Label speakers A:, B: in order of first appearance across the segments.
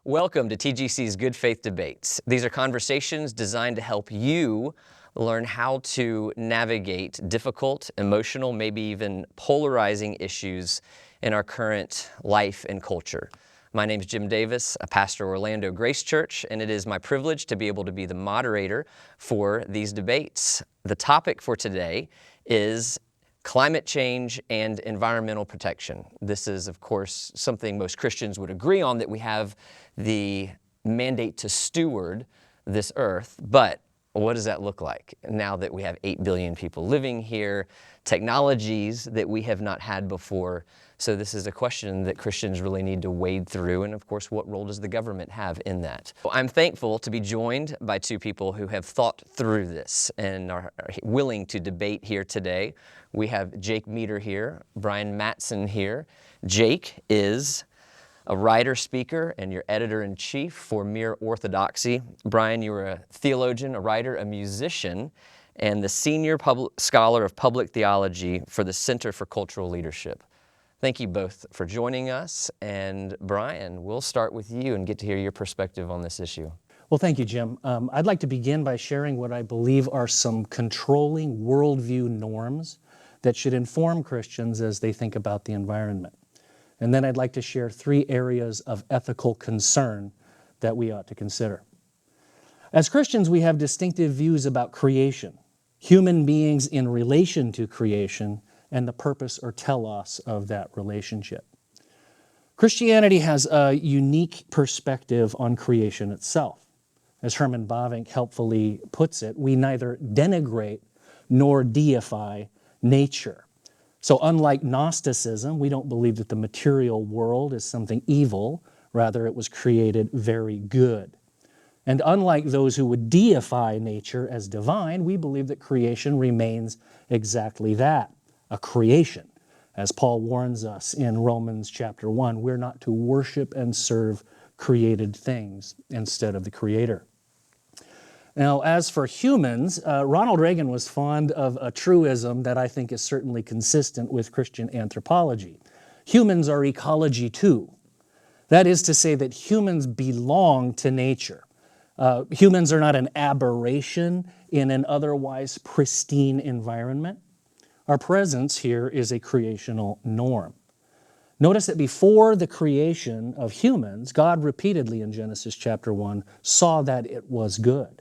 A: Welcome to TGC's Good Faith Debates. These are conversations designed to help you learn how to navigate difficult, emotional, maybe even polarizing issues in our current life and culture. My name is Jim Davis, a pastor at Orlando Grace Church, and it is my privilege to be able to be the moderator for these debates. The topic for today is climate change and environmental protection. This is, of course, something most Christians would agree on, that we have the mandate to steward this earth. But what does that look like now that we have 8 billion people living here, technologies that we have not had before? So this is a question that Christians really need to wade through. And of course, what role does the government have in that? Well, I'm thankful to be joined by two people who have thought through this and are willing to debate here today. We have Jake Meador here, Brian Mattson here. Jake is a writer, speaker, and your editor-in-chief for Mere Orthodoxy. Brian, you are a theologian, a writer, a musician, and the senior scholar of public theology for the Center for Cultural Leadership. Thank you both for joining us. And Brian, we'll start with you and get to hear your perspective on this issue.
B: Well, thank you, Jim. I'd like to begin by sharing what I believe are some controlling worldview norms that should inform Christians as they think about the environment. And then I'd like to share 3 areas of ethical concern that we ought to consider. As Christians, we have distinctive views about creation, human beings in relation to creation, and the purpose or telos of that relationship. Christianity has a unique perspective on creation itself. As Herman Bavinck helpfully puts it, we neither denigrate nor deify nature. So unlike Gnosticism, we don't believe that the material world is something evil. Rather, it was created very good. And unlike those who would deify nature as divine, we believe that creation remains exactly that, a creation. As Paul warns us in Romans chapter 1, we're not to worship and serve created things instead of the Creator. Now, as for humans, Ronald Reagan was fond of a truism that I think is certainly consistent with Christian anthropology. Humans are ecology too. That is to say that humans belong to nature. Humans are not an aberration in an otherwise pristine environment. Our presence here is a creational norm. Notice that before the creation of humans, God repeatedly in Genesis chapter 1 saw that it was good.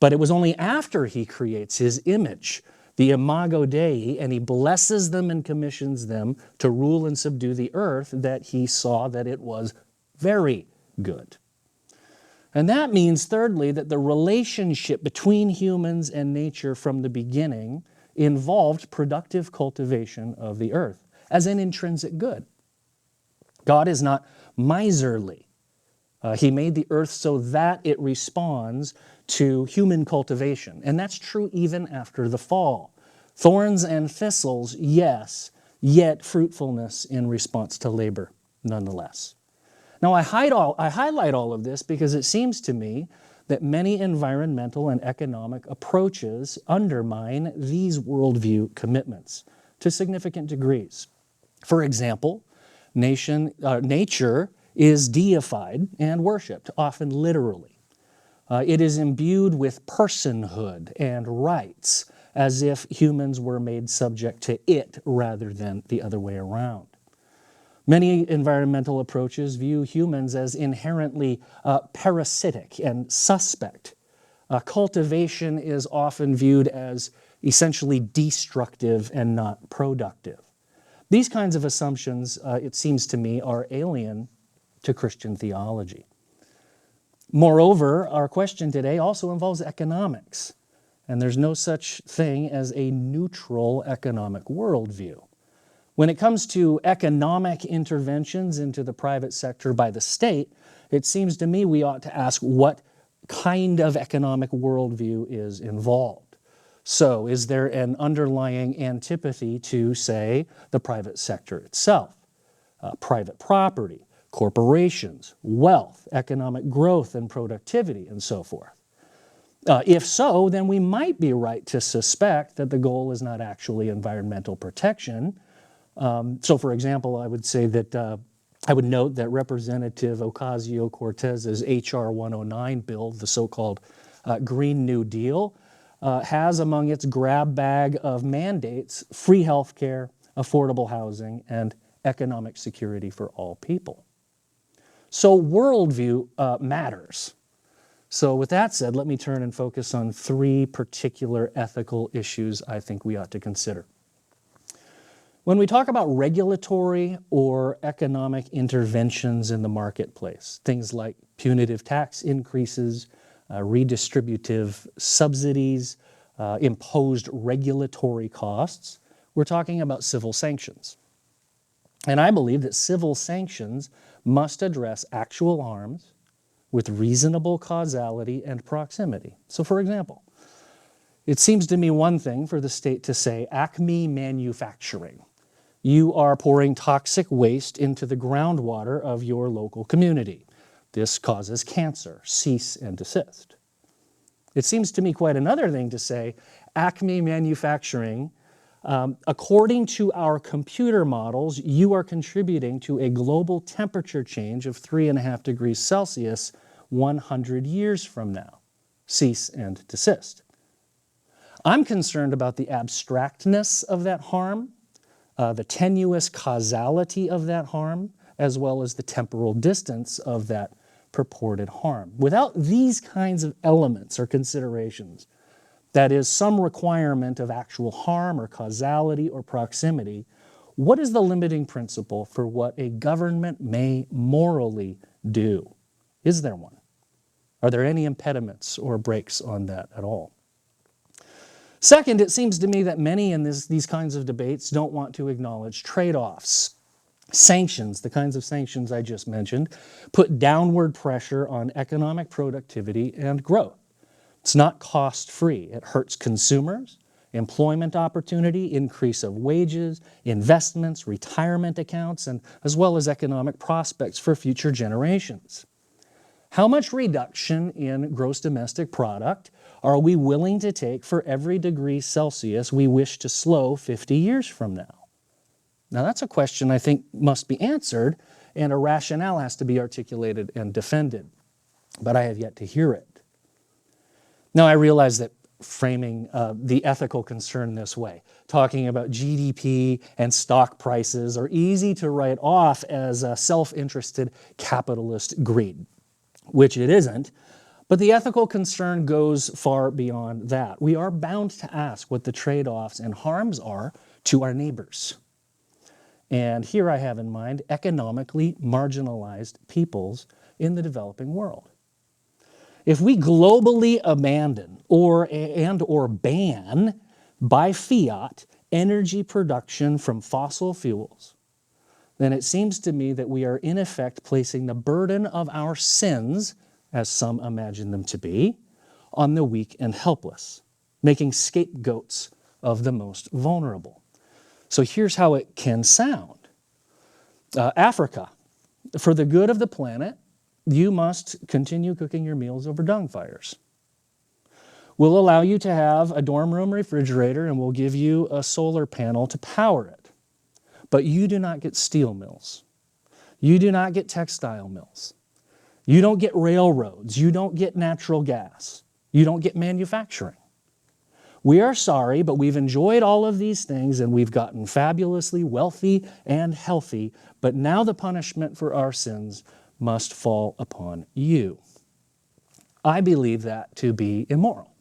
B: But it was only after he creates his image, the imago Dei, and he blesses them and commissions them to rule and subdue the earth, that he saw that it was very good. And that means, thirdly, that the relationship between humans and nature from the beginning involved productive cultivation of the earth as an intrinsic good. God is not miserly. He made the earth so that it responds to human cultivation. And that's true even after the fall. Thorns and thistles, yes, yet fruitfulness in response to labor, nonetheless. Now, I highlight all of this because it seems to me that many environmental and economic approaches undermine these worldview commitments to significant degrees. For example, nature is deified and worshipped, often literally. It is imbued with personhood and rights, as if humans were made subject to it rather than the other way around. Many environmental approaches view humans as inherently parasitic and suspect. Cultivation is often viewed as essentially destructive and not productive. These kinds of assumptions, it seems to me, are alien to Christian theology. Moreover, our question today also involves economics, and there's no such thing as a neutral economic worldview. When it comes to economic interventions into the private sector by the state, it seems to me we ought to ask what kind of economic worldview is involved. So, is there an underlying antipathy to, say, the private sector itself, private property, corporations, wealth, economic growth and productivity, and so forth? If so, then we might be right to suspect that the goal is not actually environmental protection. So, for example, I would say that I would note that Representative Ocasio-Cortez's H.R. 109 bill, the so-called Green New Deal, has among its grab bag of mandates free health care, affordable housing, and economic security for all people. So worldview matters. So with that said, let me turn and focus on three particular ethical issues I think we ought to consider. When we talk about regulatory or economic interventions in the marketplace, things like punitive tax increases, redistributive subsidies, imposed regulatory costs, we're talking about civil sanctions. And I believe that civil sanctions must address actual harms with reasonable causality and proximity. So for example, it seems to me one thing for the state to say, Acme Manufacturing, you are pouring toxic waste into the groundwater of your local community. This causes cancer. Cease and desist. It seems to me quite another thing to say, Acme Manufacturing, according to our computer models, you are contributing to a global temperature change of 3.5 degrees Celsius 100 years from now. Cease and desist. I'm concerned about the abstractness of that harm, the tenuous causality of that harm, as well as the temporal distance of that purported harm. Without these kinds of elements or considerations, that is, some requirement of actual harm or causality or proximity, what is the limiting principle for what a government may morally do? Is there one? Are there any impediments or brakes on that at all? Second, it seems to me that many in these kinds of debates don't want to acknowledge trade-offs. Sanctions, the kinds of sanctions I just mentioned, put downward pressure on economic productivity and growth. It's not cost-free. It hurts consumers, employment opportunity, increase of wages, investments, retirement accounts, and as well as economic prospects for future generations. How much reduction in gross domestic product are we willing to take for every degree Celsius we wish to slow 50 years from now? Now that's a question I think must be answered, and a rationale has to be articulated and defended, but I have yet to hear it. Now I realize that framing the ethical concern this way, talking about GDP and stock prices, are easy to write off as self-interested capitalist greed, which it isn't. But the ethical concern goes far beyond that. We are bound to ask what the trade-offs and harms are to our neighbors. And here I have in mind economically marginalized peoples in the developing world. If we globally abandon or ban by fiat energy production from fossil fuels, then it seems to me that we are in effect placing the burden of our sins, as some imagine them to be, on the weak and helpless, making scapegoats of the most vulnerable. So here's how it can sound. Africa, for the good of the planet, you must continue cooking your meals over dung fires. We'll allow you to have a dorm room refrigerator and we'll give you a solar panel to power it. But you do not get steel mills. You do not get textile mills. You don't get railroads. You don't get natural gas. You don't get manufacturing. We are sorry, but we've enjoyed all of these things and we've gotten fabulously wealthy and healthy, but now the punishment for our sins must fall upon you. I believe that to be immoral.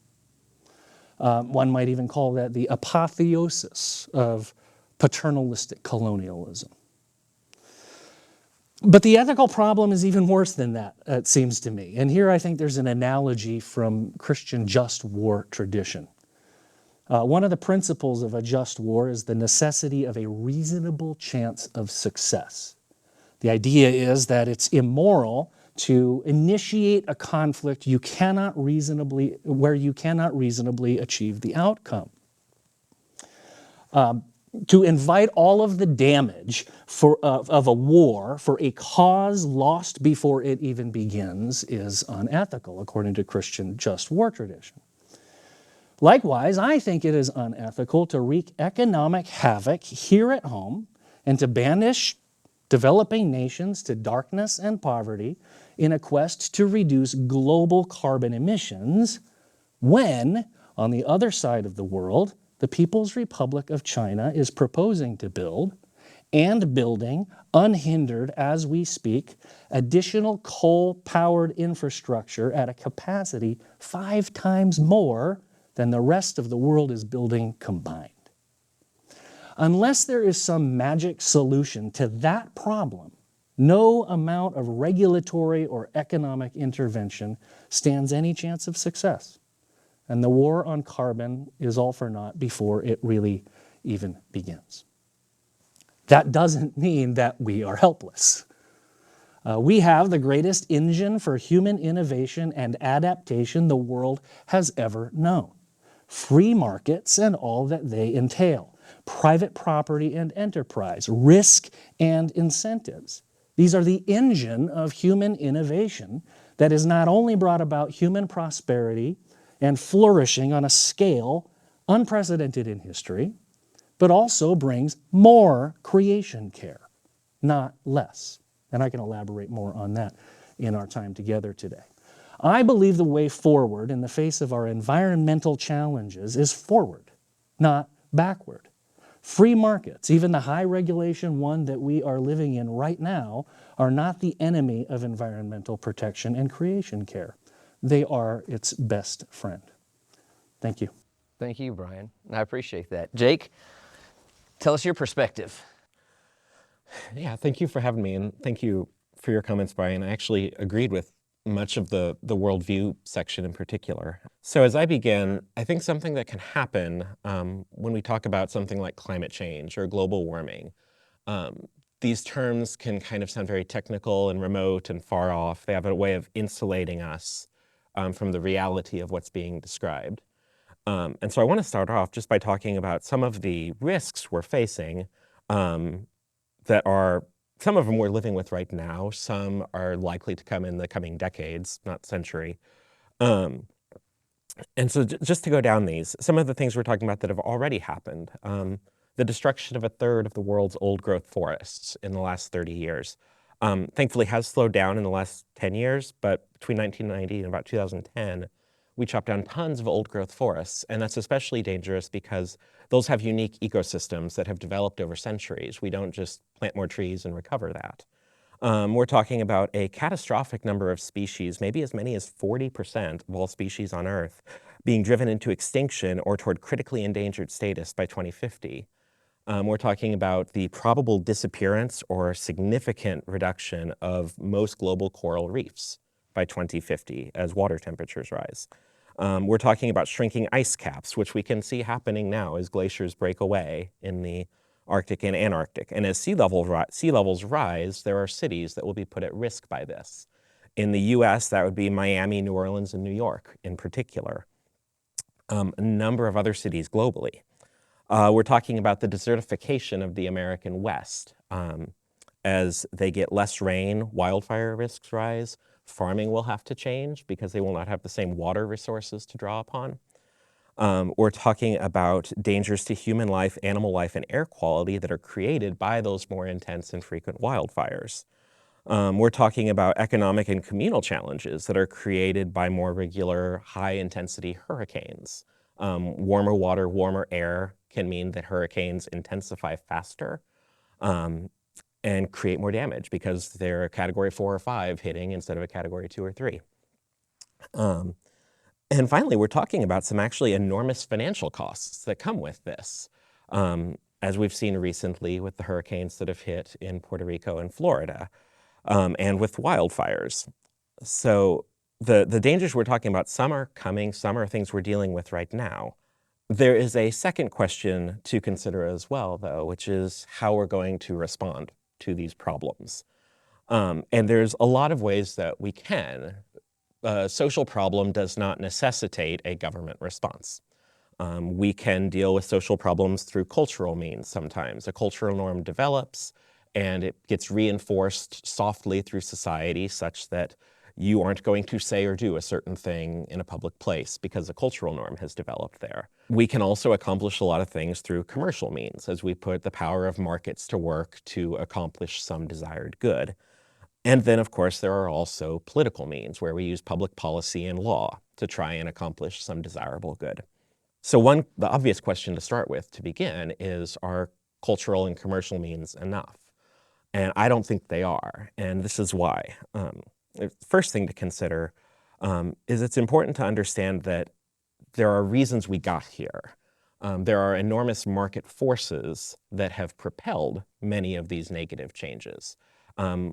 B: One might even call that the apotheosis of paternalistic colonialism. But the ethical problem is even worse than that, it seems to me. And here I think there's an analogy from Christian just war tradition. One of the principles of a just war is the necessity of a reasonable chance of success. The idea is that it's immoral to initiate a conflict where you cannot reasonably achieve the outcome. To invite all of the damage of a war for a cause lost before it even begins is unethical, according to Christian just war tradition. Likewise, I think it is unethical to wreak economic havoc here at home and to banish developing nations to darkness and poverty in a quest to reduce global carbon emissions, when, on the other side of the world, the People's Republic of China is proposing to build and building, unhindered as we speak, additional coal-powered infrastructure at a capacity 5 times more than the rest of the world is building combined. Unless there is some magic solution to that problem, no amount of regulatory or economic intervention stands any chance of success. And the war on carbon is all for naught before it really even begins. That doesn't mean that we are helpless. We have the greatest engine for human innovation and adaptation the world has ever known. Free markets and all that they entail, private property and enterprise, risk and incentives. These are the engine of human innovation that has not only brought about human prosperity and flourishing on a scale unprecedented in history, but also brings more creation care, not less. And I can elaborate more on that in our time together today. I believe the way forward in the face of our environmental challenges is forward, not backward. Free markets, even the high regulation one that we are living in right now, are not the enemy of environmental protection and creation care. They are its best friend. Thank you.
A: Thank you, Brian. I appreciate that. Jake, tell us your perspective.
C: Yeah, thank you for having me, and thank you for your comments, Brian. I actually agreed with much of the worldview section in particular. So as I begin, I think something that can happen when we talk about something like climate change or global warming, these terms can kind of sound very technical and remote and far off. They have a way of insulating us from the reality of what's being described. And so I want to start off just by talking about some of the risks we're facing that are, some of them we're living with right now, some are likely to come in the coming decades, not century. And so just to go down these, some of the things we're talking about that have already happened, the destruction of 1/3 of the world's old-growth forests in the last 30 years. Thankfully has slowed down in the last 10 years, but between 1990 and about 2010, we chopped down tons of old-growth forests, and that's especially dangerous because those have unique ecosystems that have developed over centuries. We don't just plant more trees and recover that. We're talking about a catastrophic number of species, maybe as many as 40% of all species on Earth, being driven into extinction or toward critically endangered status by 2050. We're talking about the probable disappearance or significant reduction of most global coral reefs by 2050 as water temperatures rise. We're talking about shrinking ice caps, which we can see happening now as glaciers break away in the Arctic and Antarctic. And as sea levels rise, there are cities that will be put at risk by this. In the US, that would be Miami, New Orleans, and New York in particular. A number of other cities globally. We're talking about the desertification of the American West. As they get less rain, wildfire risks rise. Farming will have to change because they will not have the same water resources to draw upon. We're talking about dangers to human life, animal life, and air quality that are created by those more intense and frequent wildfires. We're talking about economic and communal challenges that are created by more regular, high-intensity hurricanes. Warmer water, warmer air can mean that hurricanes intensify faster and create more damage because they're a category 4 or 5 hitting instead of a category 2 or 3. And finally, we're talking about some actually enormous financial costs that come with this, as we've seen recently with the hurricanes that have hit in Puerto Rico and Florida, and with wildfires. So the dangers we're talking about, some are coming, some are things we're dealing with right now. There is a second question to consider as well, though, which is how we're going to respond to these problems. And there's a lot of ways that we can. A social problem does not necessitate a government response. We can deal with social problems through cultural means sometimes. A cultural norm develops and it gets reinforced softly through society such that you aren't going to say or do a certain thing in a public place because a cultural norm has developed there. We can also accomplish a lot of things through commercial means as we put the power of markets to work to accomplish some desired good. And then, of course, there are also political means where we use public policy and law to try and accomplish some desirable good. So the obvious question to start with to begin is, are cultural and commercial means enough? And I don't think they are, and this is why. The first thing to consider is it's important to understand that there are reasons we got here. There are enormous market forces that have propelled many of these negative changes.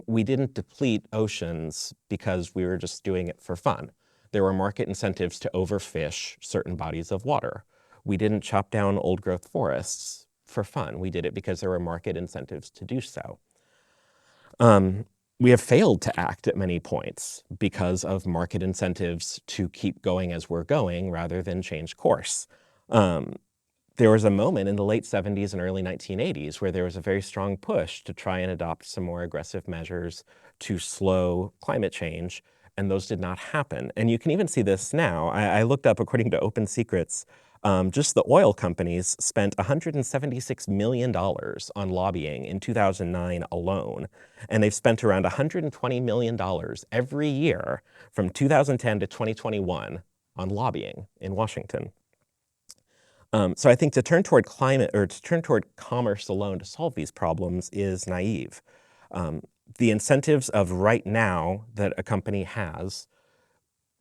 C: We didn't deplete oceans because we were just doing it for fun. There were market incentives to overfish certain bodies of water. We didn't chop down old-growth forests for fun. We did it because there were market incentives to do so. We have failed to act at many points because of market incentives to keep going as we're going rather than change course. There was a moment in the late 70s and early 1980s where there was a very strong push to try and adopt some more aggressive measures to slow climate change, and those did not happen. And you can even see this now. I looked up, according to Open Secrets, just the oil companies spent $176 million on lobbying in 2009 alone, and they've spent around $120 million every year from 2010 to 2021 on lobbying in Washington. So I think to turn toward commerce alone to solve these problems is naive. The incentives of right now that a company has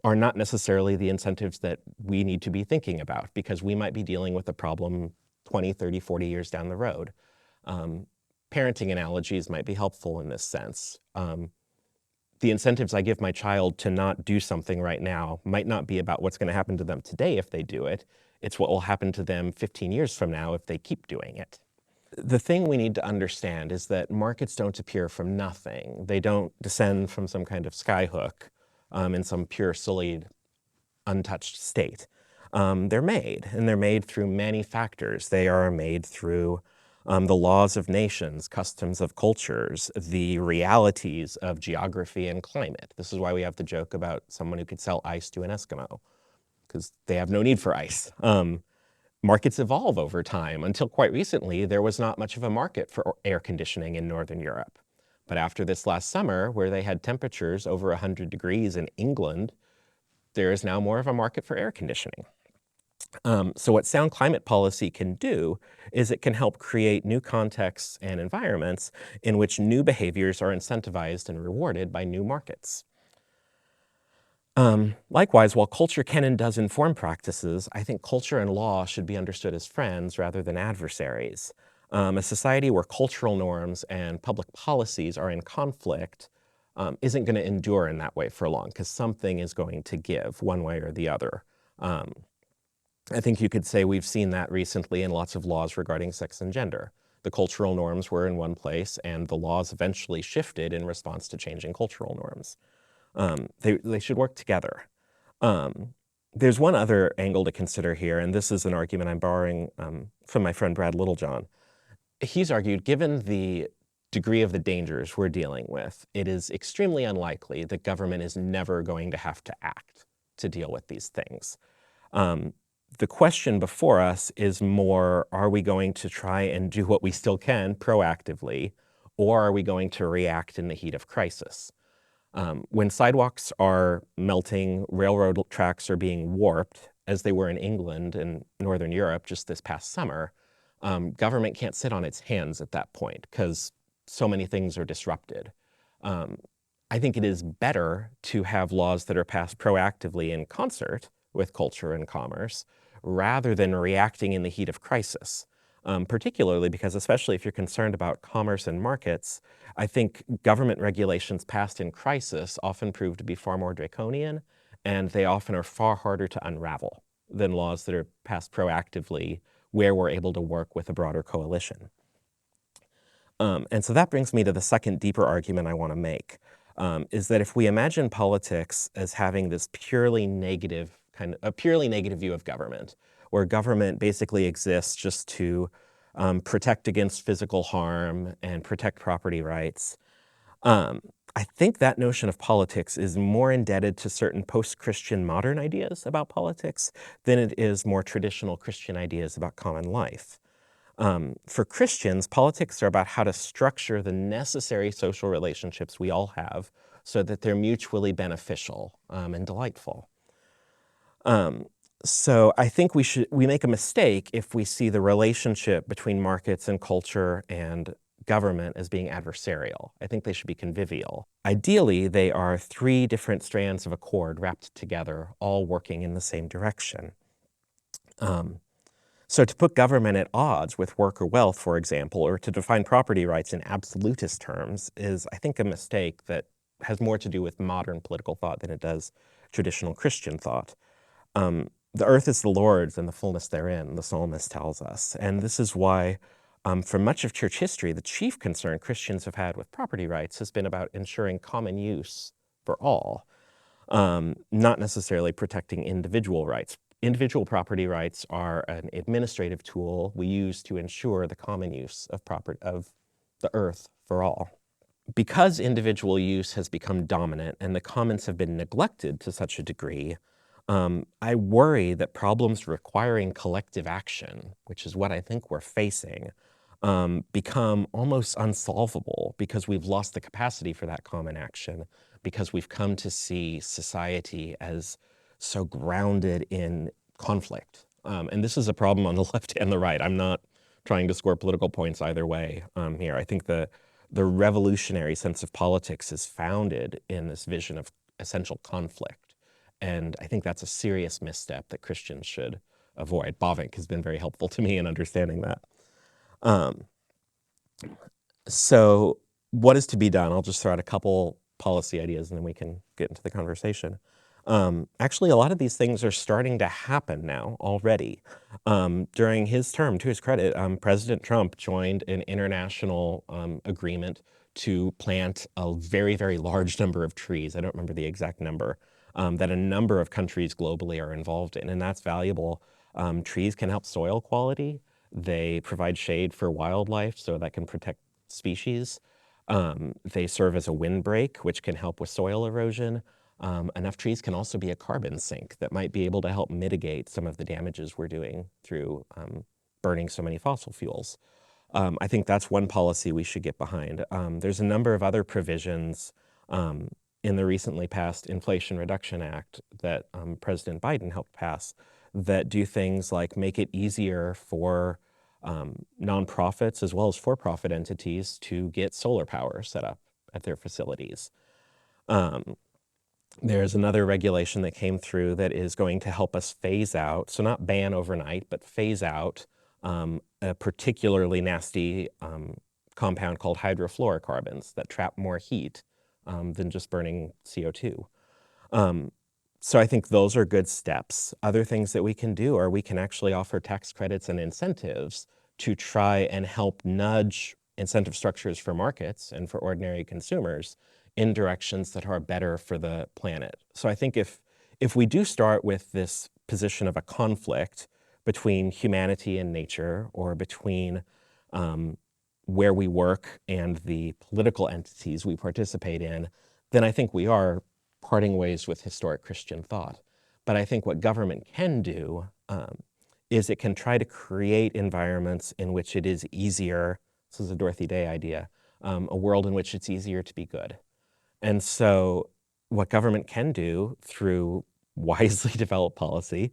C: are not necessarily the incentives that we need to be thinking about, because we might be dealing with a problem 20, 30, 40 years down the road. Parenting analogies might be helpful in this sense. The incentives I give my child to not do something right now might not be about what's going to happen to them today if they do it. It's what will happen to them 15 years from now if they keep doing it. The thing we need to understand is that markets don't appear from nothing. They don't descend from some kind of skyhook in some pure, solid, untouched state. They're made, and they're made through many factors. They are made through the laws of nations, customs of cultures, the realities of geography and climate. This is why we have the joke about someone who could sell ice to an Eskimo, because they have no need for ice. Markets evolve over time. Until quite recently, there was not much of a market for air conditioning in Northern Europe. But after this last summer, where they had temperatures over 100 degrees in England, there is now more of a market for air conditioning. So what sound climate policy can do is it can help create new contexts and environments in which new behaviors are incentivized and rewarded by new markets. Likewise, while culture can and does inform practices, I think culture and law should be understood as friends rather than adversaries. A society where cultural norms and public policies are in conflict isn't going to endure in that way for long, because something is going to give one way or the other. I think you could say we've seen that recently in lots of laws regarding sex and gender. The cultural norms were in one place, and the laws eventually shifted in response to changing cultural norms. They should work together. There's one other angle to consider here, and this is an argument I'm borrowing from my friend Brad Littlejohn. He's argued, given the degree of the dangers we're dealing with, it is extremely unlikely that government is never going to have to act to deal with these things. The question before us is more, are we going to try and do what we still can proactively, or are we going to react in the heat of crisis? When sidewalks are melting, railroad tracks are being warped, as they were in England and Northern Europe just this past summer, government can't sit on its hands at that point because so many things are disrupted. I think it is better to have laws that are passed proactively in concert with culture and commerce rather than reacting in the heat of crisis. Particularly because, especially if you're concerned about commerce and markets, I think government regulations passed in crisis often prove to be far more draconian, and they often are far harder to unravel than laws that are passed proactively where we're able to work with a broader coalition. And so that brings me to the second deeper argument I want to make, is that if we imagine politics as having this purely negative view of government, where government basically exists just to protect against physical harm and protect property rights, I think that notion of politics is more indebted to certain post-Christian modern ideas about politics than it is more traditional Christian ideas about common life. For Christians, politics are about how to structure the necessary social relationships we all have so that they're mutually beneficial and delightful. So I think we make a mistake if we see the relationship between markets and culture and government as being adversarial. I think they should be convivial. Ideally, they are three different strands of a cord wrapped together, all working in the same direction. So to put government at odds with work or wealth, for example, or to define property rights in absolutist terms is, I think, a mistake that has more to do with modern political thought than it does traditional Christian thought. The earth is the Lord's and the fullness therein, the psalmist tells us. And this is why, for much of church history, the chief concern Christians have had with property rights has been about ensuring common use for all, not necessarily protecting individual rights. Individual property rights are an administrative tool we use to ensure the common use of the earth for all. Because individual use has become dominant and the commons have been neglected to such a degree, I worry that problems requiring collective action, which is what I think we're facing, become almost unsolvable because we've lost the capacity for that common action, because we've come to see society as so grounded in conflict. And this is a problem on the left and the right. I'm not trying to score political points either way here. I think the revolutionary sense of politics is founded in this vision of essential conflict. And I think that's a serious misstep that Christians should avoid. Bavinck has been very helpful to me in understanding that. So what is to be done? I'll just throw out a couple policy ideas and then we can get into the conversation. Actually, a lot of these things are starting to happen now already. During his term, to his credit, President Trump joined an international agreement to plant a very, very large number of trees. I don't remember the exact number, that a number of countries globally are involved in, and that's valuable. Trees can help soil quality. They provide shade for wildlife, so that can protect species. They serve as a windbreak, which can help with soil erosion. Enough trees can also be a carbon sink that might be able to help mitigate some of the damages we're doing through burning so many fossil fuels. I think that's one policy we should get behind. There's a number of other provisions in the recently passed Inflation Reduction Act that President Biden helped pass that do things like make it easier for nonprofits as well as for-profit entities to get solar power set up at their facilities. There's another regulation that came through that is going to help us phase out, so not ban overnight, but phase out a particularly nasty compound called hydrofluorocarbons that trap more heat than just burning CO2. So I think those are good steps. Other things that we can do are we can actually offer tax credits and incentives to try and help nudge incentive structures for markets and for ordinary consumers in directions that are better for the planet. So I think if we do start with this position of a conflict between humanity and nature, or between where we work and the political entities we participate in, then I think we are parting ways with historic Christian thought. But I think what government can do is it can try to create environments in which it is easier, this is a Dorothy Day idea, a world in which it's easier to be good. And so what government can do through wisely developed policy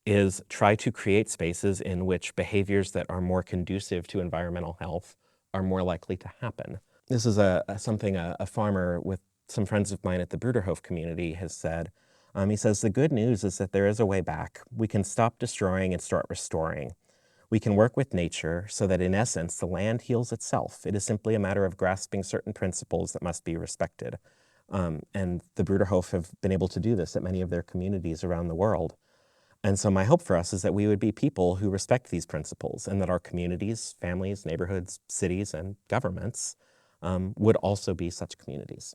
C: is try to create spaces in which behaviors that are more conducive to environmental health are more likely to happen. This is something a farmer with some friends of mine at the Bruderhof community has said. He says, the good news is that there is a way back. We can stop destroying and start restoring. We can work with nature so that in essence, the land heals itself. It is simply a matter of grasping certain principles that must be respected. And the Bruderhof have been able to do this at many of their communities around the world. And so my hope for us is that we would be people who respect these principles, and that our communities, families, neighborhoods, cities, and governments would also be such communities.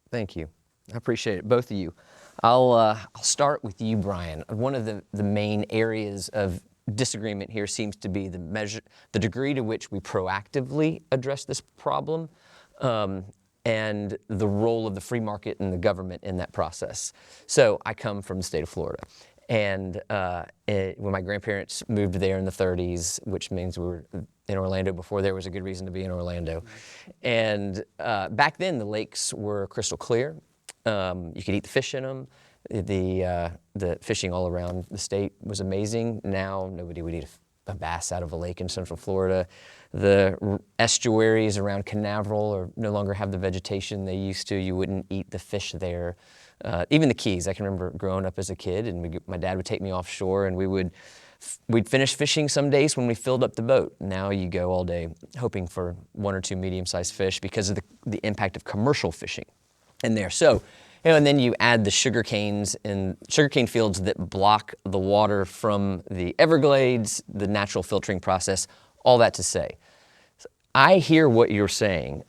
A: Thank you. I appreciate it, both of you. I'll start with you, Brian. One of the main areas of disagreement here seems to be the degree to which we proactively address this problem. And and the role of the free market and the government in that process. So I come from the state of Florida. And when my grandparents moved there in the 30s, which means we were in Orlando before there was a good reason to be in Orlando. And back then, the lakes were crystal clear. You could eat the fish in them. The fishing all around the state was amazing. Now, nobody would eat a bass out of a lake in Central Florida. The estuaries around Canaveral no longer have the vegetation they used to. You wouldn't eat the fish there. Even the Keys, I can remember growing up as a kid, and my dad would take me offshore, and we'd finish fishing some days when we filled up the boat. Now you go all day hoping for 1 or 2 medium-sized fish because of the impact of commercial fishing in there. So, and then you add the sugarcane fields that block the water from the Everglades, the natural filtering process, all that to say. I hear what you're saying.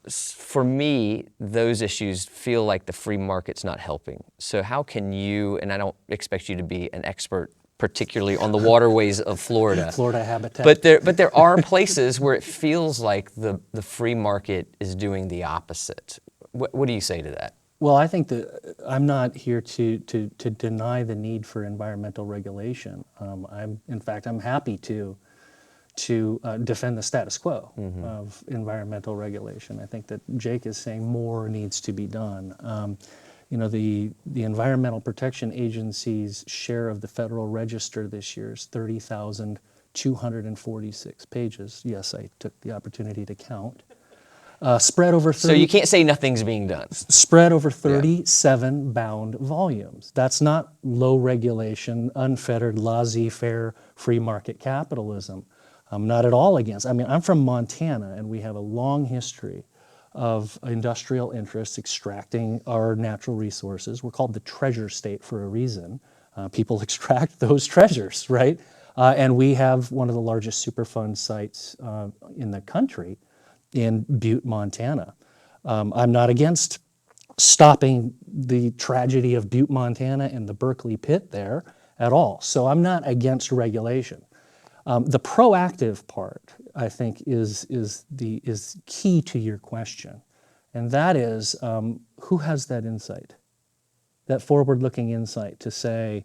A: For me, those issues feel like the free market's not helping. So how can you, and I don't expect you to be an expert particularly on the waterways of Florida.
B: Florida habitat.
A: But there are places where it feels like the free market is doing the opposite. What do you say to that?
B: Well, I think that I'm not here to deny the need for environmental regulation. In fact, I'm happy to defend the status quo of environmental regulation. I think that Jake is saying more needs to be done. The Environmental Protection Agency's share of the Federal Register this year is 30,246 pages. Yes, I took the opportunity to count. Spread over 30,
A: so you can't say nothing's being done.
B: Spread over 37 bound volumes. That's not low regulation, unfettered, laissez-faire, free market capitalism. I'm not at all against. I mean, I'm from Montana, and we have a long history of industrial interests extracting our natural resources. We're called the treasure state for a reason. People extract those treasures, right? And we have one of the largest Superfund sites in the country in Butte, Montana. I'm not against stopping the tragedy of Butte, Montana and the Berkeley pit there at all. So I'm not against regulation. The proactive part, I think, is key to your question, and that is who has that insight, that forward-looking insight to say,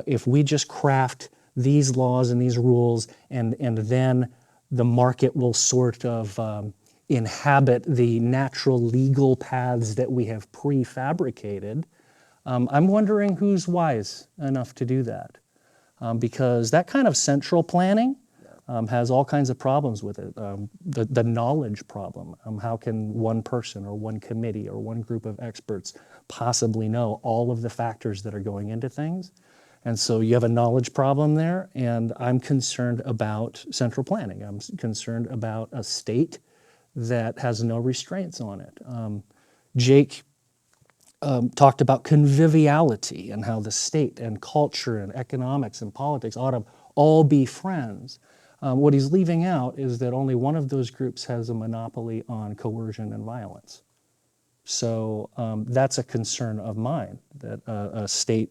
B: if we just craft these laws and these rules, and then the market will sort of inhabit the natural legal paths that we have prefabricated. I'm wondering who's wise enough to do that. Because that kind of central planning has all kinds of problems with it. The knowledge problem. How can one person or one committee or one group of experts possibly know all of the factors that are going into things? And so you have a knowledge problem there, and I'm concerned about central planning. I'm concerned about a state that has no restraints on it. Jake talked about conviviality and how the state and culture and economics and politics ought to all be friends. What he's leaving out is that only one of those groups has a monopoly on coercion and violence. So that's a concern of mine, that a state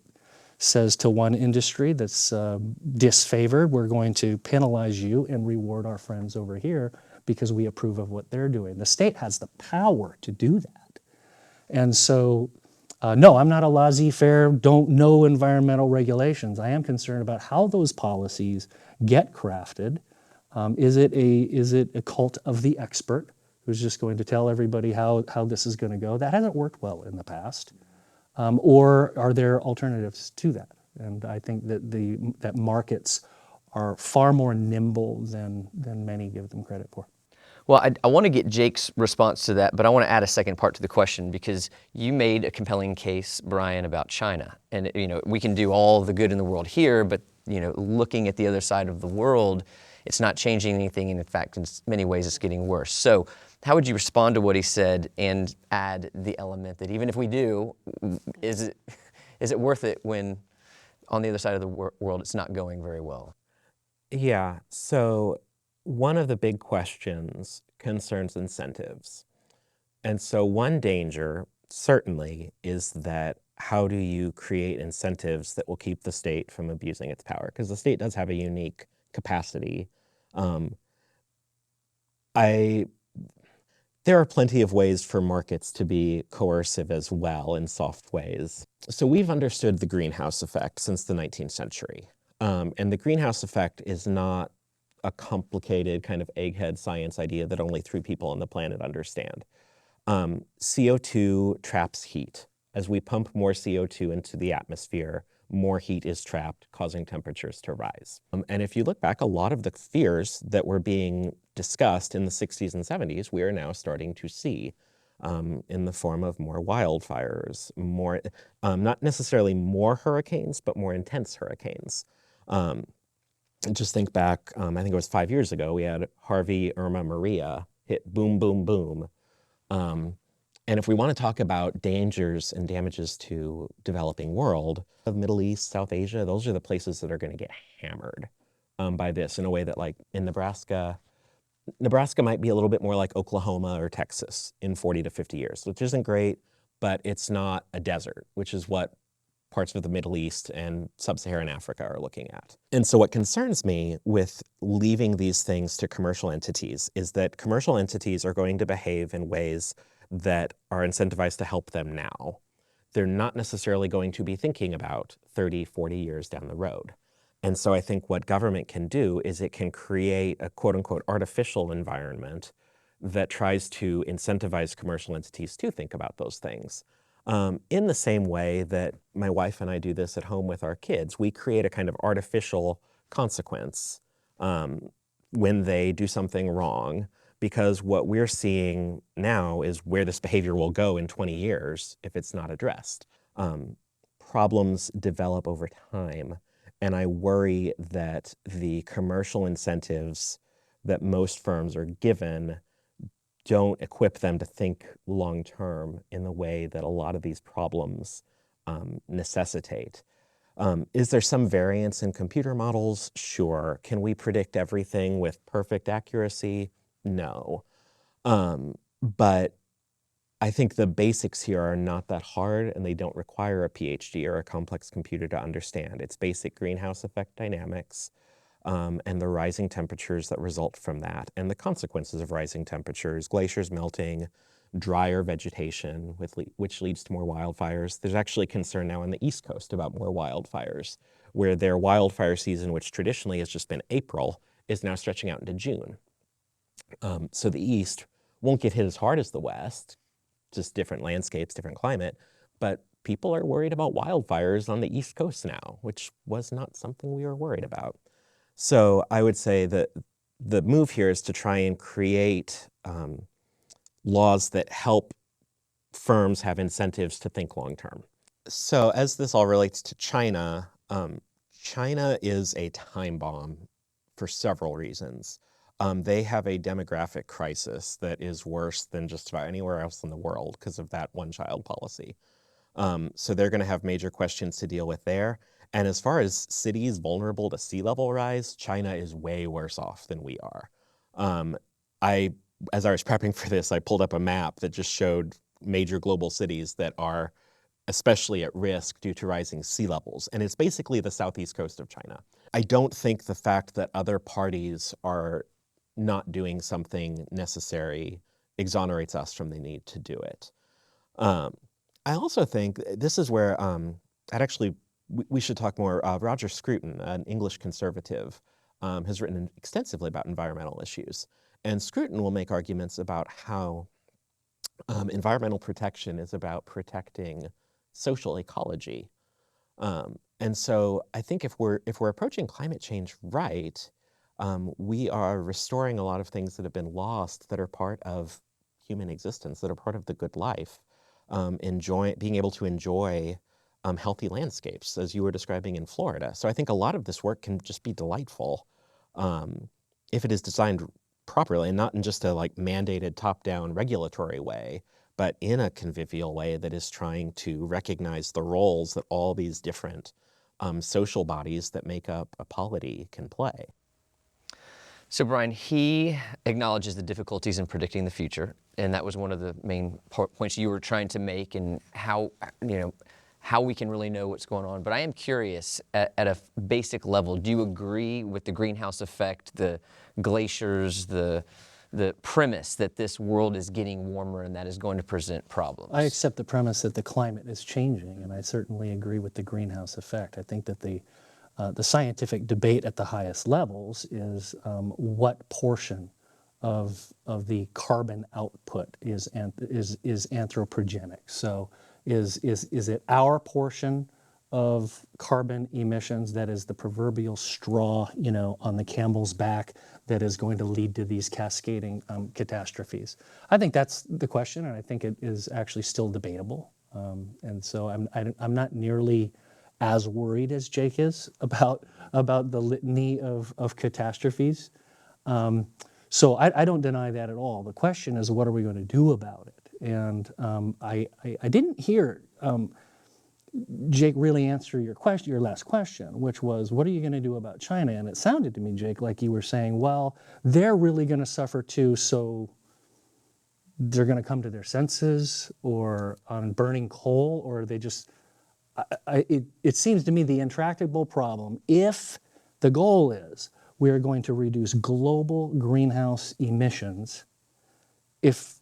B: says to one industry that's disfavored, we're going to penalize you and reward our friends over here because we approve of what they're doing. The state has the power to do that. And so no, I'm not a laissez-faire, don't know environmental regulations. I am concerned about how those policies get crafted. Is it a cult of the expert who's just going to tell everybody how this is going to go? That hasn't worked well in the past. Or are there alternatives to that? And I think that markets are far more nimble than many give them credit for.
A: Well, I want to get Jake's response to that, but I want to add a second part to the question, because you made a compelling case, Brian, about China. And we can do all the good in the world here, but looking at the other side of the world, it's not changing anything, and in fact, in many ways, it's getting worse. So how would you respond to what he said and add the element that even if we do, is it worth it when on the other side of the world it's not going very well?
C: Yeah, so one of the big questions concerns incentives. And so one danger, certainly, is that how do you create incentives that will keep the state from abusing its power? Because the state does have a unique capacity. there are plenty of ways for markets to be coercive as well in soft ways. So we've understood the greenhouse effect since the 19th century. And the greenhouse effect is not a complicated kind of egghead science idea that only 3 people on the planet understand. CO2 traps heat. As we pump more CO2 into the atmosphere, more heat is trapped, causing temperatures to rise. And if you look back, a lot of the fears that were being discussed in the 60s and 70s, we are now starting to see in the form of more wildfires, more, not necessarily more hurricanes, but more intense hurricanes. Just think back, I think it was 5 years ago, we had Harvey, Irma, Maria hit boom, boom, boom. And if we want to talk about dangers and damages to developing world, the Middle East, South Asia, those are the places that are going to get hammered by this in a way that, like in Nebraska might be a little bit more like Oklahoma or Texas in 40 to 50 years, which isn't great, but it's not a desert, which is what parts of the Middle East and sub-Saharan Africa are looking at. And so what concerns me with leaving these things to commercial entities is that commercial entities are going to behave in ways that are incentivized to help them now. They're not necessarily going to be thinking about 30, 40 years down the road. And so I think what government can do is it can create a quote unquote artificial environment that tries to incentivize commercial entities to think about those things. In the same way that my wife and I do this at home with our kids, we create a kind of artificial consequence when they do something wrong, because what we're seeing now is where this behavior will go in 20 years if it's not addressed. Problems develop over time, and I worry that the commercial incentives that most firms are given don't equip them to think long-term in the way that a lot of these problems necessitate. Is there some variance in computer models? Sure. Can we predict everything with perfect accuracy? No. But I think the basics here are not that hard, and they don't require a PhD or a complex computer to understand. It's basic greenhouse effect dynamics, and the rising temperatures that result from that, and the consequences of rising temperatures, glaciers melting, drier vegetation, which leads to more wildfires. There's actually concern now on the East Coast about more wildfires, where their wildfire season, which traditionally has just been April, is now stretching out into June. So the East won't get hit as hard as the West, just different landscapes, different climate, but people are worried about wildfires on the East Coast now, which was not something we were worried about. So I would say that the move here is to try and create laws that help firms have incentives to think long term. So as this all relates to China, China is a time bomb for several reasons. They have a demographic crisis that is worse than just about anywhere else in the world because of that one-child policy. So they're going to have major questions to deal with there. And as far as cities vulnerable to sea level rise, China is way worse off than we are. As I was prepping for this, I pulled up a map that just showed major global cities that are especially at risk due to rising sea levels. And it's basically the southeast coast of China. I don't think the fact that other parties are not doing something necessary exonerates us from the need to do it. I also think this is where we should talk more. Roger Scruton, an English conservative, has written extensively about environmental issues. And Scruton will make arguments about how environmental protection is about protecting social ecology. And so I think if we're approaching climate change right, we are restoring a lot of things that have been lost that are part of human existence, that are part of the good life, being able to enjoy healthy landscapes, as you were describing in Florida. So I think a lot of this work can just be delightful if it is designed properly, and not in just a like mandated top-down regulatory way, but in a convivial way that is trying to recognize the roles that all these different social bodies that make up a polity can play.
A: So Brian, he acknowledges the difficulties in predicting the future, and that was one of the main points you were trying to make, and how we can really know what's going on. But I am curious, at a basic level, do you agree with the greenhouse effect, the glaciers, the the premise that this world is getting warmer and that is going to present problems.
B: I accept the premise that the climate is changing, and I certainly agree with the greenhouse effect. I think that the scientific debate at the highest levels is what portion of the carbon output is anthropogenic. So is it our portion of carbon emissions that is the proverbial straw, on the camel's back that is going to lead to these cascading catastrophes? I think that's the question, and I think it is actually still debatable. And so I'm not nearly as worried as Jake is about the litany of catastrophes. So I don't deny that at all. The question is, what are we going to do about it? And I didn't hear Jake really answer your last question, which was, what are you going to do about China? And it sounded to me, Jake, like you were saying, well, they're really going to suffer too, so they're going to come to their senses, or on burning coal, or they just, it seems to me the intractable problem, if the goal is we are going to reduce global greenhouse emissions, if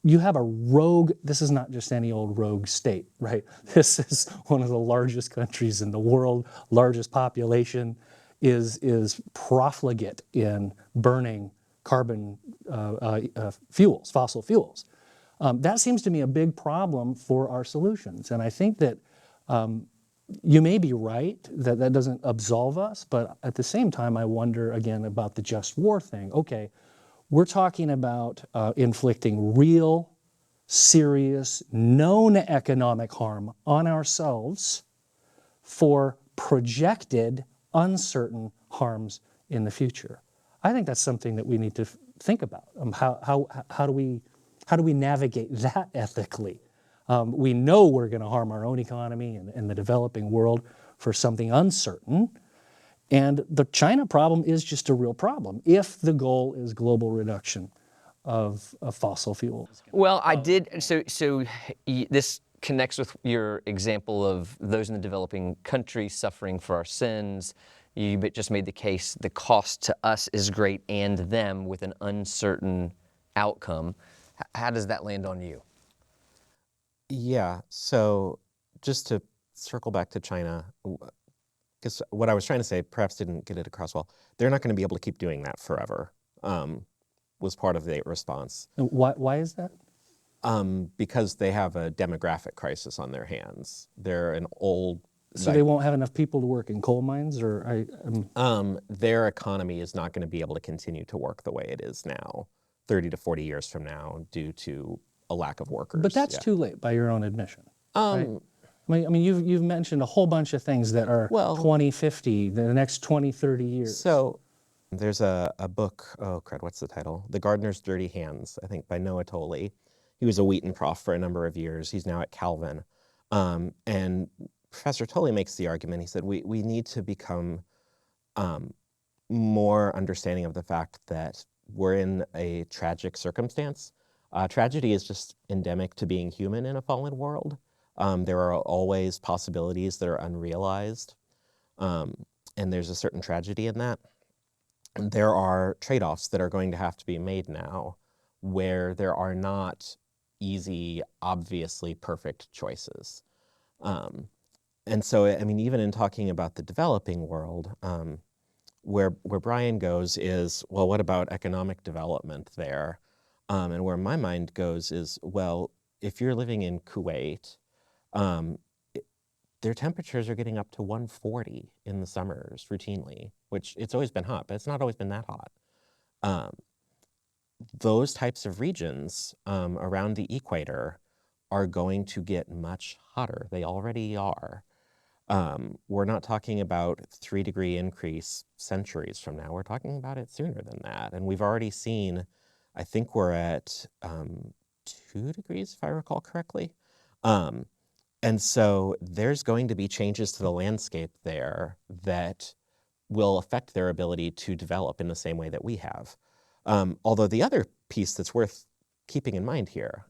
B: you have a rogue, this is not just any old rogue state, right? This is one of the largest countries in the world, largest population, is profligate in burning carbon fuels, fossil fuels. That seems to me a big problem for our solutions. And I think that you may be right that that doesn't absolve us, but at the same time, I wonder again about the just war thing. Okay, we're talking about inflicting real, serious, known economic harm on ourselves for projected, uncertain harms in the future. I think that's something that we need to think about. How do we navigate that ethically? We know we're going to harm our own economy and the developing world for something uncertain. And the China problem is just a real problem if the goal is global reduction of fossil fuels.
A: Well, I did, so this connects with your example of those in the developing countries suffering for our sins. You just made the case the cost to us is great and them with an uncertain outcome. How does that land on you?
C: Yeah, so just to circle back to China, because what I was trying to say perhaps didn't get it across well. They're not going to be able to keep doing that forever, was part of the response.
B: Why is that?
C: Because they have a demographic crisis on their hands. They're an old...
B: So they won't have enough people to work in coal mines, or
C: their economy is not going to be able to continue to work the way it is now, 30 to 40 years from now, due to a lack of workers.
B: But that's too late by your own admission. Right? I mean, you've mentioned a whole bunch of things that are 2050, the next 20, 30 years.
C: So there's a book, oh crud, what's the title? The Gardener's Dirty Hands, I think, by Noah Tolley. He was a Wheaton prof for a number of years. He's now at Calvin. And Professor Tolley makes the argument, he said, we need to become more understanding of the fact that we're in a tragic circumstance. Tragedy is just endemic to being human in a fallen world. There are always possibilities that are unrealized, and there's a certain tragedy in that. And there are trade-offs that are going to have to be made now where there are not easy, obviously perfect choices. And so, I mean, even in talking about the developing world, where Brian goes is, well, what about economic development there? And where my mind goes is, well, if you're living in Kuwait, their temperatures are getting up to 140 in the summers routinely, which it's always been hot, but it's not always been that hot. Those types of regions around the equator are going to get much hotter. They already are. We're not talking about 3-degree increase centuries from now. We're talking about it sooner than that. And we've already seen, I think we're at 2 degrees, if I recall correctly. And so there's going to be changes to the landscape there that will affect their ability to develop in the same way that we have. Although the other piece that's worth keeping in mind here,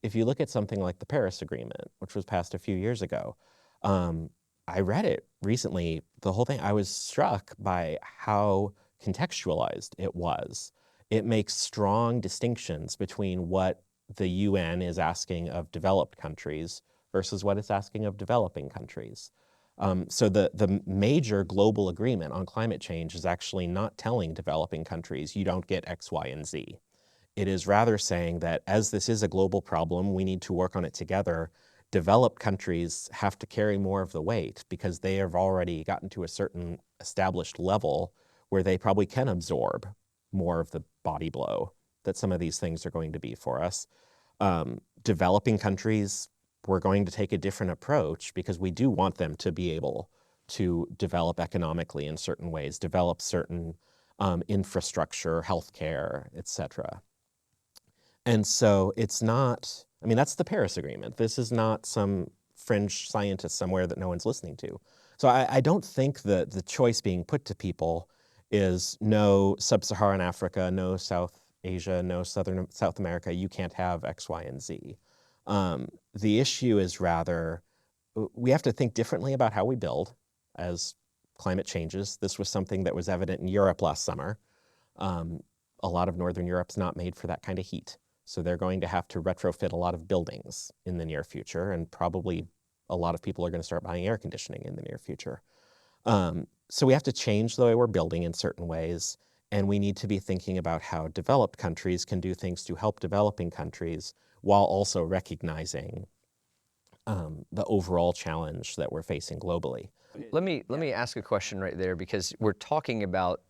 C: if you look at something like the Paris Agreement, which was passed a few years ago, I read it recently, the whole thing. I was struck by how contextualized it was. it makes strong distinctions between what the UN is asking of developed countries versus what it's asking of developing countries. So the major global agreement on climate change is actually not telling developing countries, you don't get X, Y, and Z. It is rather saying that as this is a global problem, we need to work on it together. Developed countries have to carry more of the weight because they have already gotten to a certain established level where they probably can absorb more of the body blow that some of these things are going to be for us. Developing countries, we're going to take a different approach because we do want them to be able to develop economically in certain ways, develop certain infrastructure, healthcare, et cetera. And so it's not, I mean, that's the Paris Agreement. This is not some fringe scientist somewhere that no one's listening to. So I don't think that the choice being put to people is no sub-Saharan Africa, no South Asia, no South America, you can't have X, Y, and Z. The issue is rather, we have to think differently about how we build as climate changes. This was something that was evident in Europe last summer. A lot of Northern Europe's not made for that kind of heat. So they're going to have to retrofit a lot of buildings in the near future, and probably a lot of people are going to start buying air conditioning in the near future. So we have to change the way we're building in certain ways, and we need to be thinking about how developed countries can do things to help developing countries while also recognizing the overall challenge that we're facing globally.
A: Let me ask a question right there, because we're talking about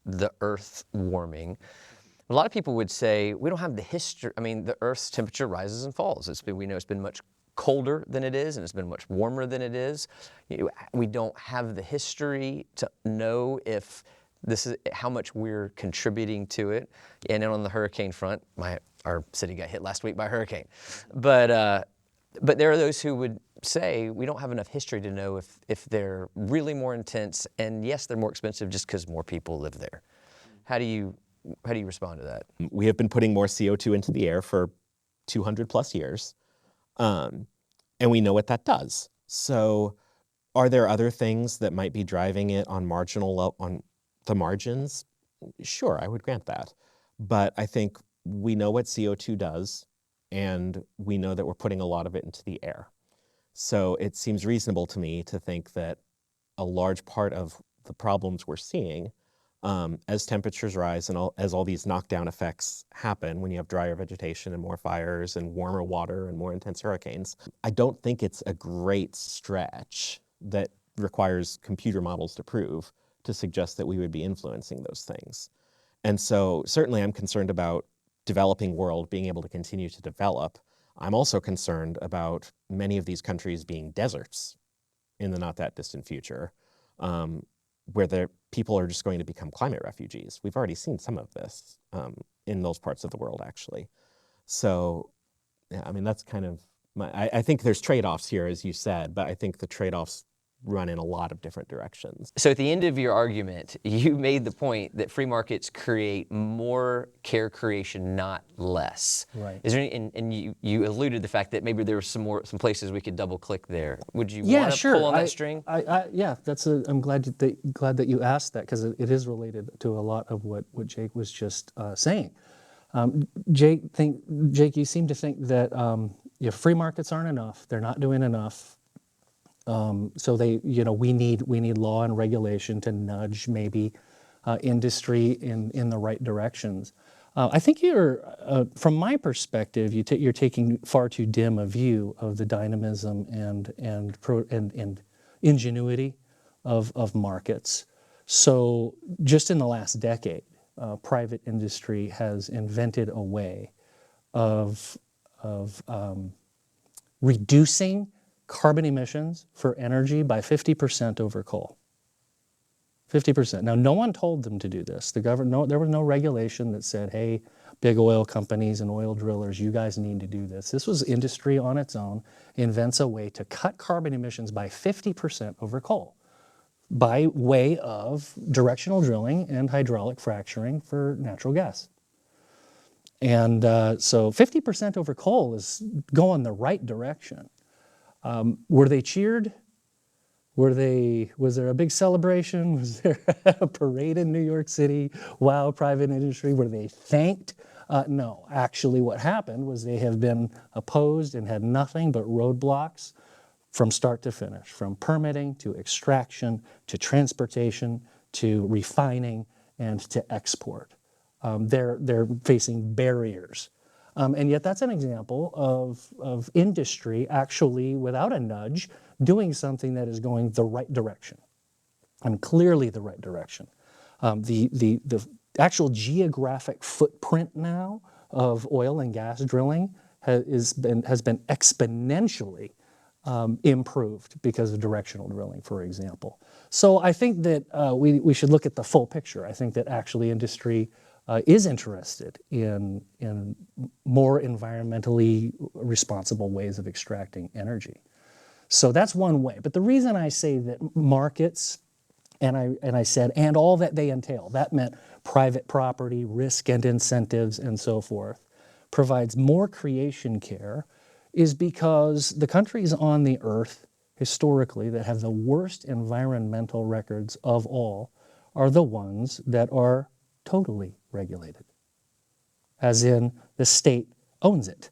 A: the Earth warming. A lot of people would say we don't have the history. I mean, the Earth's temperature rises and falls. We know it's been much colder than it is, and it's been much warmer than it is. We don't have the history to know if this is how much we're contributing to it. And then on the hurricane front, our city got hit last week by a hurricane, but there are those who would say we don't have enough history to know if they're really more intense. And yes, they're more expensive just because more people live there. How do you respond to that?
C: We have been putting more CO2 into the air for 200 plus years, and we know what that does. So are there other things that might be driving it on the margins? Sure, I would grant that. But I think we know what CO2 does, and we know that we're putting a lot of it into the air. So it seems reasonable to me to think that a large part of the problems we're seeing as temperatures rise and as all these knockdown effects happen when you have drier vegetation and more fires and warmer water and more intense hurricanes, I don't think it's a great stretch that requires computer models to prove to suggest that we would be influencing those things. And so certainly I'm concerned about developing world being able to continue to develop. I'm also concerned about many of these countries being deserts in the not that distant future, where the people are just going to become climate refugees. We've already seen some of this in those parts of the world, actually. So, yeah, I mean, that's kind of I think there's trade-offs here, as you said, but I think the trade-offs run in a lot of different directions.
A: So at the end of your argument, you made the point that free markets create more care creation, not less.
B: Right.
A: Is there any, and you alluded to the fact that maybe there were some some places we could double click there. Would you want to pull on that string?
B: Yeah, I'm glad that you asked that, because it is related to a lot of what Jake was just saying. Jake, you seem to think that free markets aren't enough. They're not doing enough. So we need law and regulation to nudge maybe industry in the right directions. I think from my perspective, you're taking far too dim a view of the dynamism and ingenuity of markets. So just in the last decade, private industry has invented a way of reducing carbon emissions for energy by 50% over coal. 50%. Now, no one told them to do this. There was no regulation that said, hey, big oil companies and oil drillers, you guys need to do this. This was industry on its own invents a way to cut carbon emissions by 50% over coal by way of directional drilling and hydraulic fracturing for natural gas. And so 50% over coal is going the right direction. Were they cheered? Was there a big celebration? Was there a parade in New York City? Wow, private industry. Were they thanked? No, actually what happened was they have been opposed and had nothing but roadblocks from start to finish, from permitting to extraction to transportation to refining and to export. They're facing barriers. And yet that's an example of industry actually, without a nudge, doing something that is going the right direction. And clearly the right direction. The actual geographic footprint now of oil and gas drilling has been exponentially improved because of directional drilling, for example. So I think that we should look at the full picture. I think that actually industry is interested in more environmentally responsible ways of extracting energy. So that's one way. But the reason I say that markets, and I said, and all that they entail, that meant private property, risk and incentives, and so forth, provides more creation care, is because the countries on the earth historically that have the worst environmental records of all are the ones that are totally regulated. As in, the state owns it.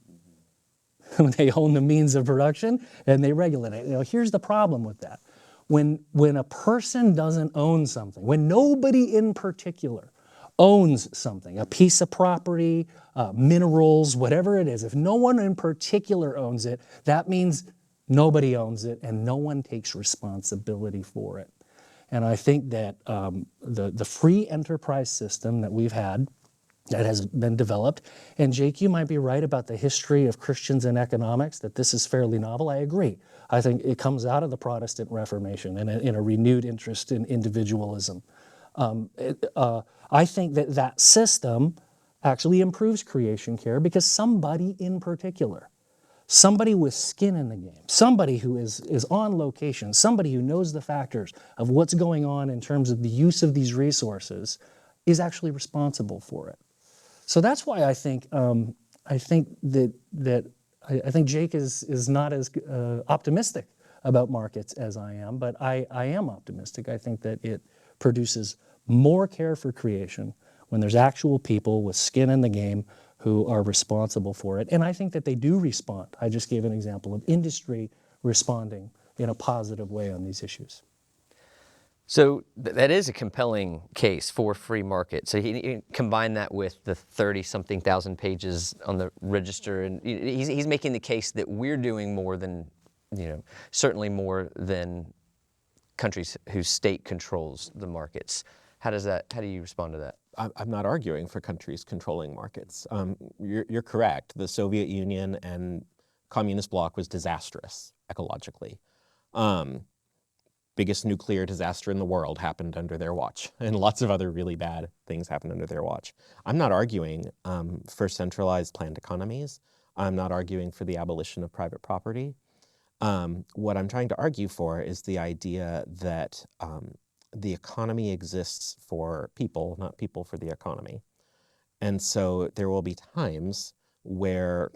B: They own the means of production and they regulate it. Here's the problem with that. When a person doesn't own something, when nobody in particular owns something, a piece of property, minerals, whatever it is, if no one in particular owns it, that means nobody owns it and no one takes responsibility for it. And I think that the free enterprise system that we've had, that has been developed, and Jake, you might be right about the history of Christians in economics, that this is fairly novel. I agree. I think it comes out of the Protestant Reformation and in a renewed interest in individualism. I think that system actually improves creation care because somebody in particular, somebody with skin in the game, somebody who is on location, somebody who knows the factors of what's going on in terms of the use of these resources, is actually responsible for it. So that's why I think Jake is not as optimistic about markets as I am, but I am optimistic. I think that it produces more care for creation when there's actual people with skin in the game who are responsible for it. And I think that they do respond. I just gave an example of industry responding in a positive way on these issues.
A: So that is a compelling case for free market. So he combine that with the 30-something thousand pages on the register, and he's making the case that we're doing more than, certainly more than countries whose state controls the markets. How do you respond to that?
C: I'm not arguing for countries controlling markets. You're correct. The Soviet Union and communist bloc was disastrous ecologically. Biggest nuclear disaster in the world happened under their watch, and lots of other really bad things happened under their watch. I'm not arguing for centralized planned economies. I'm not arguing for the abolition of private property. What I'm trying to argue for is the idea that the economy exists for people, not people for the economy. And so there will be times where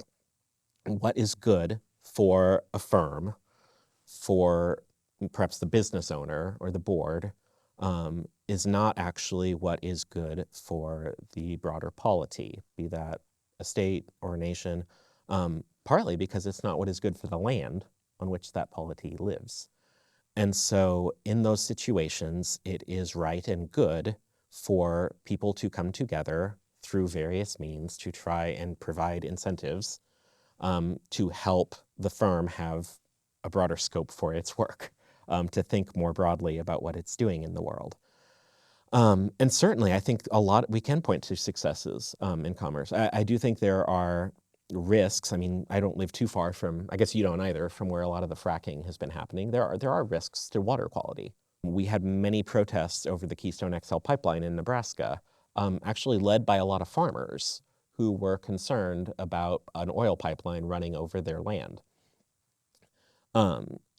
C: what is good for a firm, for perhaps the business owner or the board, is not actually what is good for the broader polity, be that a state or a nation, partly because it's not what is good for the land on which that polity lives. And so in those situations, it is right and good for people to come together through various means to try and provide incentives to help the firm have a broader scope for its work, to think more broadly about what it's doing in the world. And certainly, I think we can point to successes in commerce. I do think there are risks. I mean, I don't live too far from, I guess you don't either, from where a lot of the fracking has been happening. There are risks to water quality. We had many protests over the Keystone XL pipeline in Nebraska, actually led by a lot of farmers who were concerned about an oil pipeline running over their land.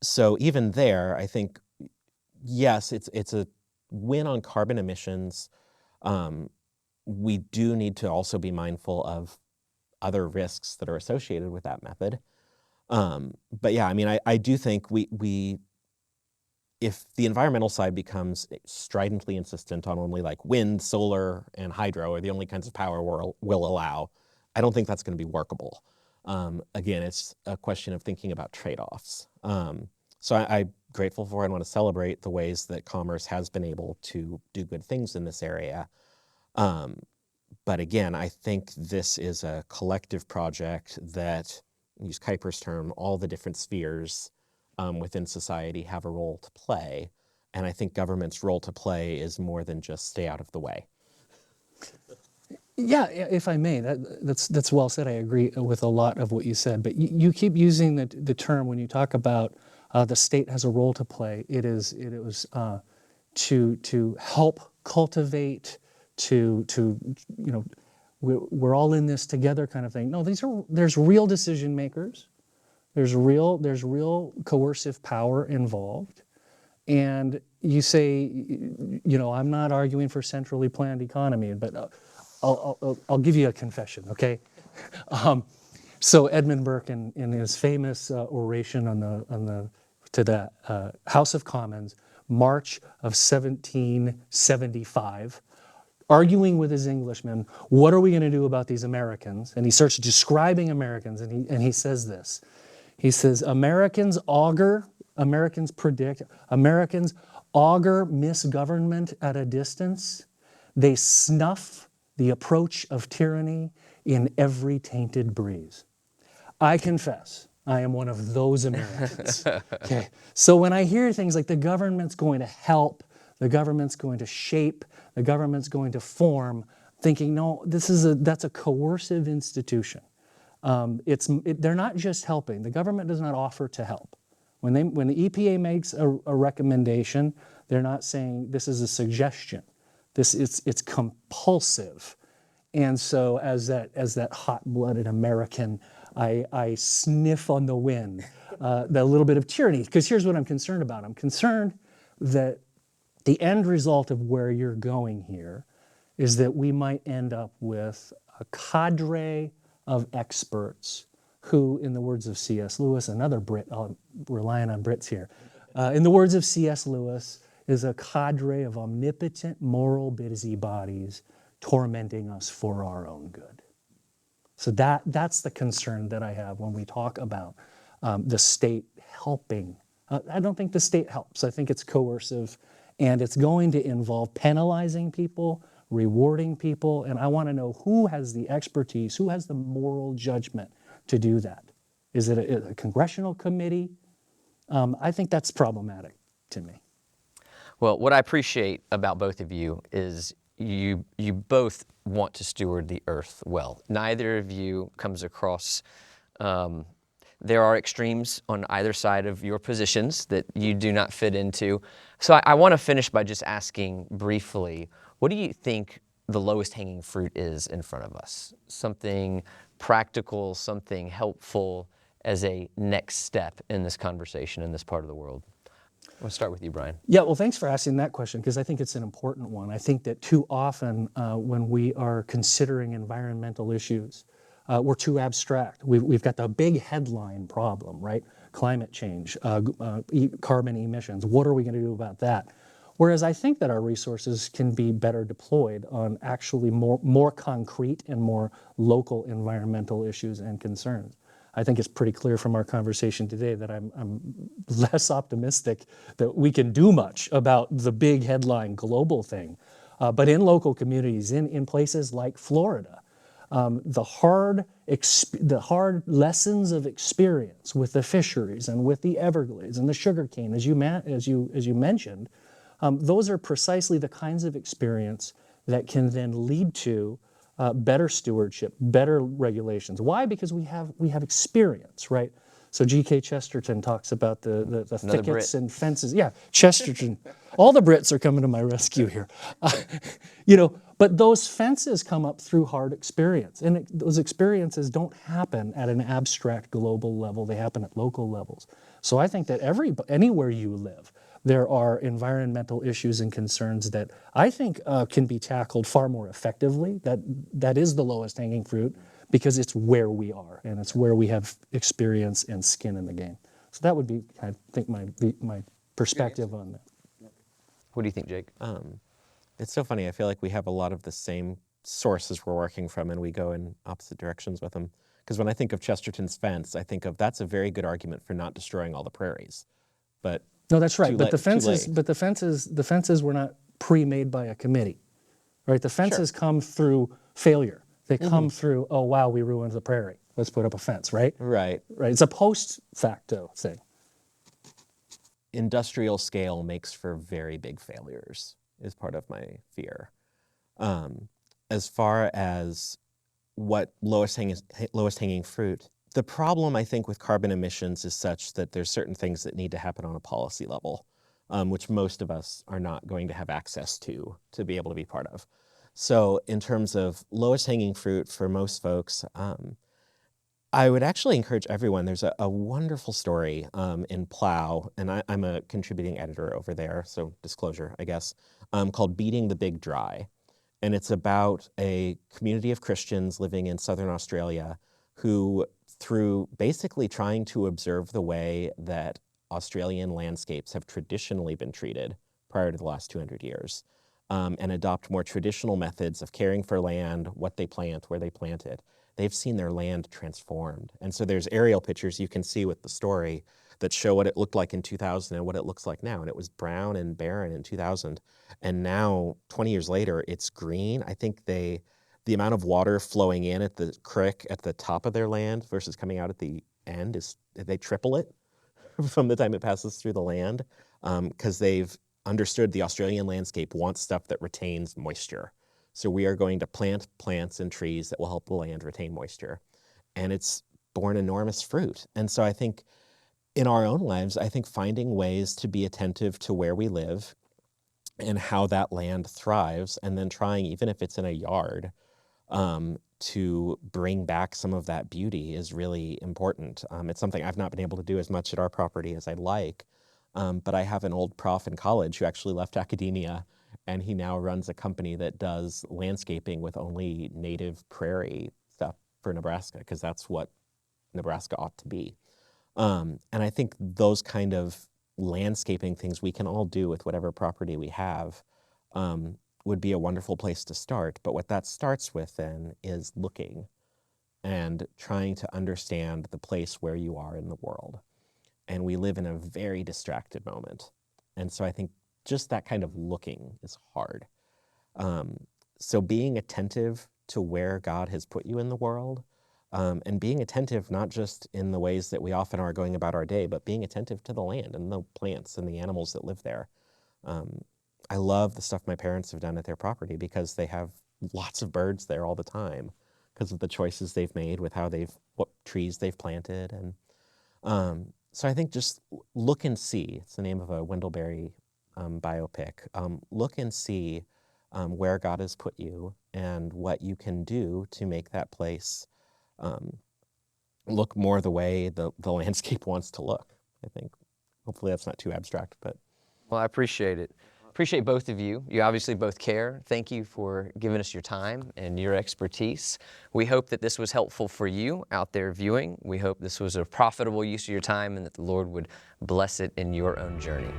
C: So even there, I think, yes, it's a win on carbon emissions. We do need to also be mindful of other risks that are associated with that method. But yeah, I mean, I do think if the environmental side becomes stridently insistent on only like wind, solar, and hydro are the only kinds of power we'll allow, I don't think that's going to be workable. Again, it's a question of thinking about trade-offs. So I'm grateful for and want to celebrate the ways that commerce has been able to do good things in this area. But again, I think this is a collective project that, use Kuiper's term, all the different spheres within society have a role to play. And I think government's role to play is more than just stay out of the way.
B: Yeah, if I may, that's well said. I agree with a lot of what you said. But you keep using the term when you talk about the state has a role to play. It was to help cultivate, to we're all in this together kind of thing. No, there's real decision makers. There's real coercive power involved. And you say, I'm not arguing for centrally planned economy, but I'll give you a confession, okay? So Edmund Burke, in his famous oration to the House of Commons, March of 1775, arguing with his Englishmen, what are we going to do about these Americans? And he starts describing Americans, and he says this. He says, Americans predict, Americans augur misgovernment at a distance. They snuff the approach of tyranny in every tainted breeze. I confess, I am one of those Americans. Okay. So when I hear things like the government's going to help, the government's going to shape, the government's going to form, thinking, no, that's a coercive institution. They're not just helping. The government does not offer to help. When the EPA makes a recommendation, they're not saying this is a suggestion. It's compulsive. And so as that hot-blooded American, I sniff on the wind, the little bit of tyranny. Because here's what I'm concerned about. I'm concerned that the end result of where you're going here is that we might end up with a cadre of experts who, in the words of C.S. Lewis, another Brit, I'm relying on Brits here, in the words of C.S. Lewis, is a cadre of omnipotent moral busybodies tormenting us for our own good. So that's the concern that I have when we talk about the state helping. I don't think the state helps. I think it's coercive, and it's going to involve penalizing people, rewarding people, and I want to know who has the expertise, who has the moral judgment to do that. Is it a congressional committee? I think that's problematic to me.
A: Well, what I appreciate about both of you is you both want to steward the earth well. Neither of you comes across, there are extremes on either side of your positions that you do not fit into. So I want to finish by just asking briefly, what do you think the lowest hanging fruit is in front of us? Something practical, something helpful as a next step in this conversation in this part of the world. I'll start with you, Brian.
B: Yeah, well, thanks for asking that question, because I think it's an important one. I think that too often when we are considering environmental issues, we're too abstract. We've got the big headline problem, right? Climate change, carbon emissions. What are we going to do about that? Whereas I think that our resources can be better deployed on actually more concrete and more local environmental issues and concerns. I think it's pretty clear from our conversation today that I'm less optimistic that we can do much about the big headline global thing. But in local communities, in places like Florida, the hard lessons of experience with the fisheries and with the Everglades and the sugarcane, as you mentioned, those are precisely the kinds of experience that can then lead to better stewardship, better regulations. Why? Because we have experience, right? So G.K. Chesterton talks about the thickets
A: Brit.
B: and fences. Yeah, Chesterton. All the Brits are coming to my rescue here. But those fences come up through hard experience. And those experiences don't happen at an abstract global level. They happen at local levels. So I think that anywhere you live, there are environmental issues and concerns that I think can be tackled far more effectively. That is the lowest hanging fruit because it's where we are and it's where we have experience and skin in the game. So that would be, I think, my perspective on that.
A: What do you think, Jake?
C: It's so funny. I feel like we have a lot of the same sources we're working from, and we go in opposite directions with them. Because when I think of Chesterton's fence, I think of that's a very good argument for not destroying all the prairies. But
B: No, that's right.
C: too
B: But
C: late.
B: the fences were not pre-made by a committee, right? The fences come through failure. They come through, oh wow, we ruined the prairie. Let's put up a fence, right?
C: Right.
B: Right. It's a post facto thing.
C: Industrial scale makes for very big failures, is part of my fear. As far as what lowest hanging fruit, the problem I think with carbon emissions is such that there's certain things that need to happen on a policy level, which most of us are not going to have access to be able to be part of. So in terms of lowest hanging fruit for most folks, I would actually encourage everyone. There's a wonderful story in Plow, and I'm a contributing editor over there, so disclosure, I guess, called Beating the Big Dry. And it's about a community of Christians living in southern Australia who, through basically trying to observe the way that Australian landscapes have traditionally been treated prior to the last 200 years, and adopt more traditional methods of caring for land, what they plant, where they plant it, they've seen their land transformed. And so there's aerial pictures you can see with the story that show what it looked like in 2000 and what it looks like now. And it was brown and barren in 2000. And now, 20 years later, it's green. I think the amount of water flowing in at the creek at the top of their land versus coming out at the end they triple it from the time it passes through the land, because they've understood the Australian landscape wants stuff that retains moisture. So we are going to plant plants and trees that will help the land retain moisture. And it's borne enormous fruit. And so I think in our own lives, I think finding ways to be attentive to where we live and how that land thrives, and then trying, even if it's in a yard, to bring back some of that beauty is really important. It's something I've not been able to do as much at our property as I'd like. But I have an old prof in college who actually left academia, and he now runs a company that does landscaping with only native prairie stuff for Nebraska, because that's what Nebraska ought to be. And I think those kind of landscaping things we can all do with whatever property we have would be a wonderful place to start. But what that starts with then is looking and trying to understand the place where you are in the world. And we live in a very distracted moment. And so I think just that kind of looking is hard. So being attentive to where God has put you in the world, and being attentive not just in the ways that we often are going about our day, but being attentive to the land and the plants and the animals that live there. I love the stuff my parents have done at their property because they have lots of birds there all the time because of the choices they've made with what trees they've planted. And so I think just look and see. It's the name of a Wendell Berry biopic. Look and see where God has put you and what you can do to make that place look more the way the landscape wants to look, I think. Hopefully that's not too abstract, but.
A: Well, I appreciate it. Appreciate both of you. You obviously both care. Thank you for giving us your time and your expertise. We hope that this was helpful for you out there viewing. We hope this was a profitable use of your time and that the Lord would bless it in your own journey.